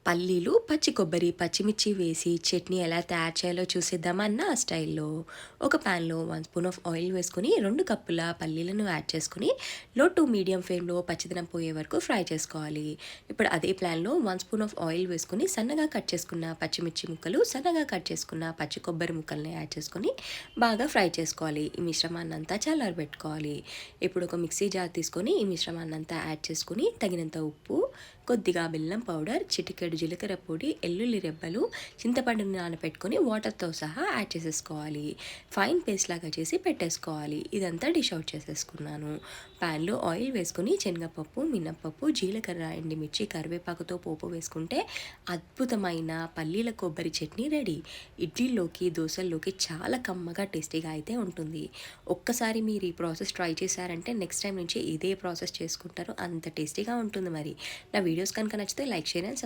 పల్లీలు, పచ్చి కొబ్బరి, పచ్చిమిర్చి వేసి చట్నీ ఎలా తయారు చేయాలో చూసేద్దామా అన్న ఆ స్టైల్‌లో. ఒక పాన్‌లో 1 స్పూన్ ఆఫ్ ఆయిల్ వేసుకొని 2 కప్పుల పల్లీలను యాడ్ చేసుకొని లో టు మీడియం ఫ్లేమ్‌లో పచ్చిదనం పోయే వరకు ఫ్రై చేసుకోవాలి. ఇప్పుడు అదే ప్యాన్‌లో 1 స్పూన్ ఆఫ్ ఆయిల్ వేసుకొని సన్నగా కట్ చేసుకున్న పచ్చిమిర్చి ముక్కలు, సన్నగా కట్ చేసుకున్న పచ్చి కొబ్బరి ముక్కల్ని యాడ్ చేసుకొని బాగా ఫ్రై చేసుకోవాలి. ఈ మిశ్రమాన్నంతా చల్లారబెట్టుకోవాలి. ఇప్పుడు ఒక మిక్సీ జార్ తీసుకొని ఈ మిశ్రమాన్నంతా యాడ్ చేసుకొని తగినంత ఉప్పు, కొద్దిగా బెల్లం పౌడర్, చిటికెడు జీలకర్ర పొడి, ఎల్లుల్లి రెబ్బలు, చింతపండుని నానబెట్టుకొని వాటర్‌తో సహా యాడ్ చేసేసుకోవాలి. ఫైన్ పేస్ట్ లాగా చేసి పెట్టేసుకోవాలి. ఇదంతా డిష్ అవుట్ చేసేసుకున్నాను. ప్యాన్‌లో ఆయిల్ వేసుకొని శనగపప్పు, మినపప్పు, జీలకర్ర, ఎండుమిర్చి, కరివేపాకుతో పోపు వేసుకుంటే అద్భుతమైన పల్లీల కొబ్బరి చట్నీ రెడీ. ఇడ్లీలోకి, దోసల్లోకి చాలా కమ్మగా టేస్టీగా అయితే ఉంటుంది. ఒక్కసారి మీరు ఈ ప్రాసెస్ ట్రై చేశారంటే నెక్స్ట్ టైం నుంచి ఇదే ప్రాసెస్ చేసుకుంటారు. అంత టేస్టీగా ఉంటుంది మరి. నా వీడియోస్ కనుక నచ్చితే లైక్, షేర్ అండ్